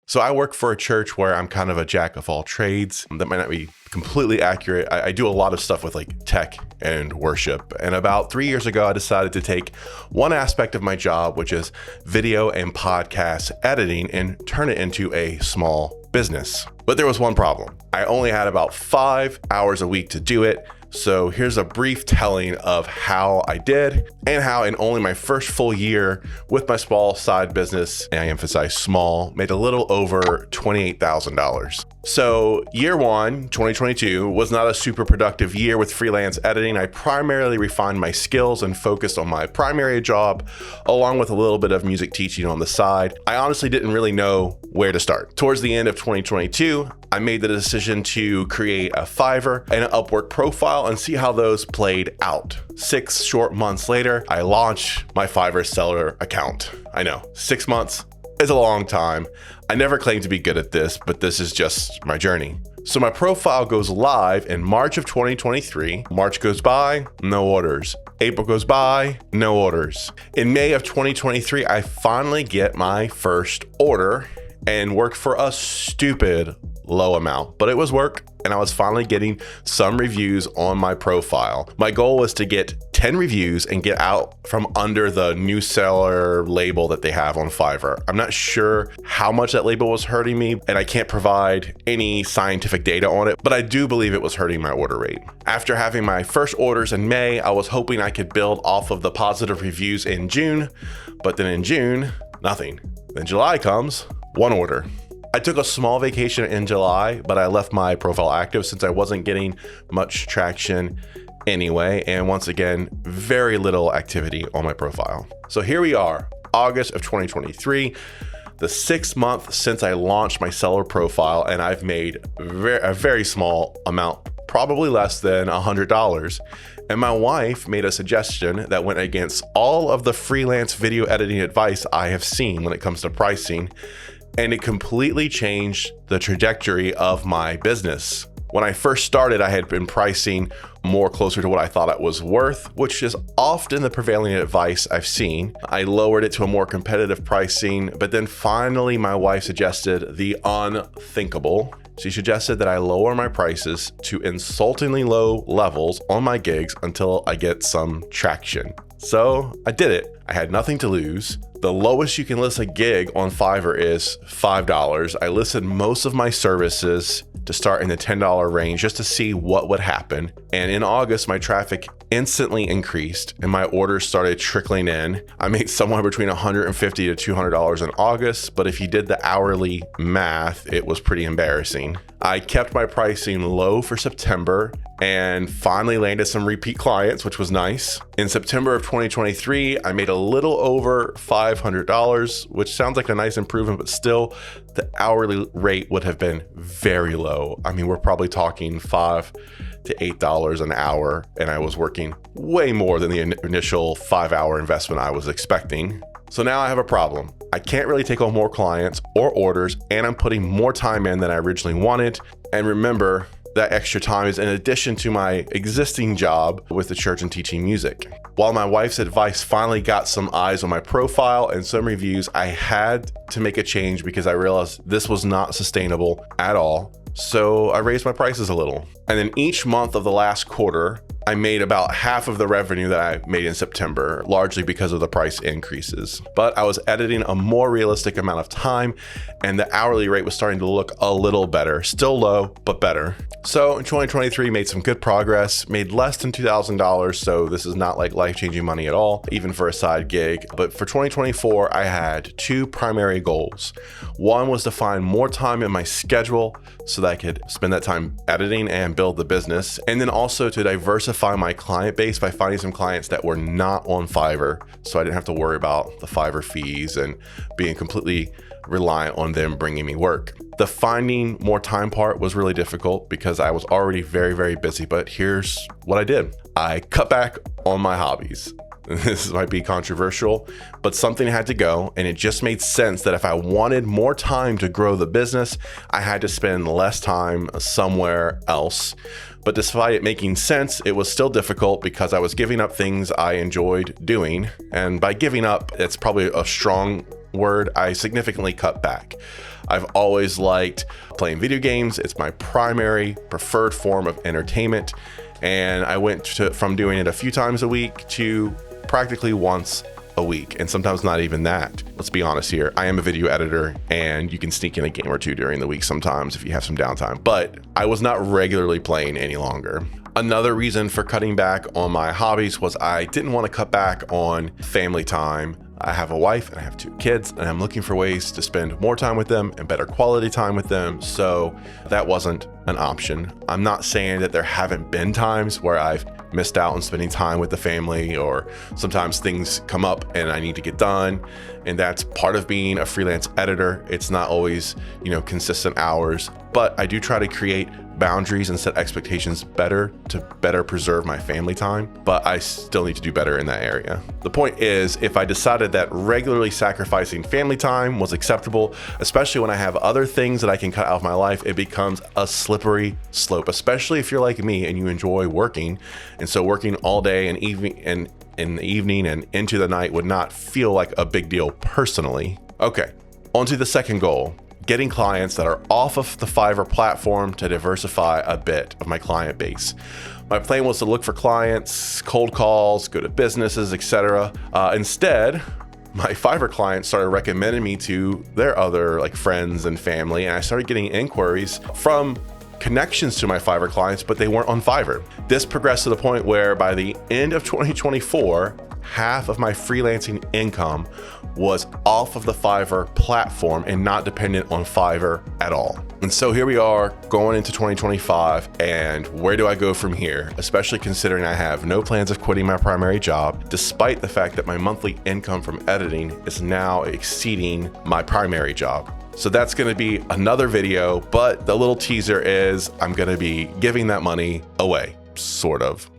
So I work for a church where I'm kind of a jack of all trades. That might not be completely accurate. I do a lot of stuff with like tech and worship. And about 3 years ago, I decided to take one aspect of my job, which is video and podcast editing, and turn it into a small business. But there was one problem. I only had about 5 hours a week to do it. So here's a brief telling of how I did and how in only my first full year with my small side business, and I emphasize small, made a little over $28,000. So year one, 2022, was not a super productive year with freelance editing. I primarily refined my skills and focused on my primary job, along with a little bit of music teaching on the side. I honestly didn't really know where to start. Towards the end of 2022, I made the decision to create a Fiverr and an Upwork profile and see how those played out. 6 short months later, I launched my Fiverr seller account. I know, 6 months is a long time. I never claimed to be good at this, but this is just my journey. So my profile goes live in March of 2023. March goes by, no orders. April goes by, no orders. In May of 2023, I finally get my first order and worked for a stupid low amount, but it was work, and I was finally getting some reviews on my profile. My goal was to get 10 reviews and get out from under the new seller label that they have on Fiverr. I'm not sure how much that label was hurting me, and I can't provide any scientific data on it, but I do believe it was hurting my order rate. After having my first orders in May, I was hoping I could build off of the positive reviews in June, but then in June, nothing. Then July comes, 1 order. I took a small vacation in July, but I left my profile active since I wasn't getting much traction anyway. And once again, very little activity on my profile. So here we are, August of 2023, the 6th month since I launched my seller profile, and I've made a very small amount, probably less than $100. And my wife made a suggestion that went against all of the freelance video editing advice I have seen when it comes to pricing. And it completely changed the trajectory of my business. When I first started, I had been pricing more closer to what I thought it was worth, which is often the prevailing advice I've seen. I lowered it to a more competitive pricing, but then finally my wife suggested the unthinkable. She suggested that I lower my prices to insultingly low levels on my gigs until I get some traction. So I did it. I had nothing to lose. The lowest you can list a gig on Fiverr is $5. I listed most of my services to start in the $10 range just to see what would happen. And in August, my traffic instantly increased and my orders started trickling in. I made somewhere between $150 to $200 in August, but if you did the hourly math, it was pretty embarrassing. I kept my pricing low for September and finally landed some repeat clients, which was nice. In September of 2023, I made a little over $500, which sounds like a nice improvement, but still the hourly rate would have been very low. I mean, we're probably talking $5 to $8 an hour, and I was working way more than the initial 5-hour investment I was expecting. So now I have a problem. I can't really take on more clients or orders, and I'm putting more time in than I originally wanted. And remember, that extra time is in addition to my existing job with the church and teaching music. While my wife's advice finally got some eyes on my profile and some reviews, I had to make a change because I realized this was not sustainable at all. So I raised my prices a little. And then each month of the last quarter, I made about half of the revenue that I made in September, largely because of the price increases. But I was editing a more realistic amount of time, and the hourly rate was starting to look a little better. Still low, but better. So in 2023, made some good progress, made less than $2,000. So this is not like life-changing money at all, even for a side gig. But for 2024, I had 2 primary goals. One was to find more time in my schedule so that I could spend that time editing and build the business. And then also to diversify my client base by finding some clients that were not on Fiverr. So I didn't have to worry about the Fiverr fees and being completely reliant on them bringing me work. The finding more time part was really difficult because I was already very, very busy, but here's what I did. I cut back on my hobbies. This might be controversial, but something had to go, and it just made sense that if I wanted more time to grow the business, I had to spend less time somewhere else. But despite it making sense, it was still difficult because I was giving up things I enjoyed doing. And by giving up, it's probably a strong word, I significantly cut back. I've always liked playing video games. It's my primary preferred form of entertainment. And I went from doing it a few times a week to practically once a week, and sometimes not even that. Let's be honest here. I am a video editor, and you can sneak in a game or two during the week sometimes if you have some downtime, but I was not regularly playing any longer. Another reason for cutting back on my hobbies was I didn't want to cut back on family time. I have a wife and I have 2 kids, and I'm looking for ways to spend more time with them and better quality time with them. So that wasn't an option. I'm not saying that there haven't been times where I've missed out on spending time with the family, or sometimes things come up and I need to get done. And that's part of being a freelance editor. It's not always, consistent hours, but I do try to create boundaries and set expectations to better preserve my family time, but I still need to do better in that area. The point is, if I decided that regularly sacrificing family time was acceptable, especially when I have other things that I can cut out of my life, it becomes a slippery slope, especially if you're like me and you enjoy working. And so working all day and in the evening and into the night would not feel like a big deal personally. Okay, on to the second goal. Getting clients that are off of the Fiverr platform to diversify a bit of my client base. My plan was to look for clients, cold calls, go to businesses, etc. Instead, my Fiverr clients started recommending me to their other friends and family, and I started getting inquiries from connections to my Fiverr clients, but they weren't on Fiverr. This progressed to the point where by the end of 2024, half of my freelancing income was off of the Fiverr platform and not dependent on Fiverr at all. And so here we are going into 2025, and where do I go from here? Especially considering I have no plans of quitting my primary job, despite the fact that my monthly income from editing is now exceeding my primary job. So that's going to be another video, but the little teaser is I'm going to be giving that money away, sort of.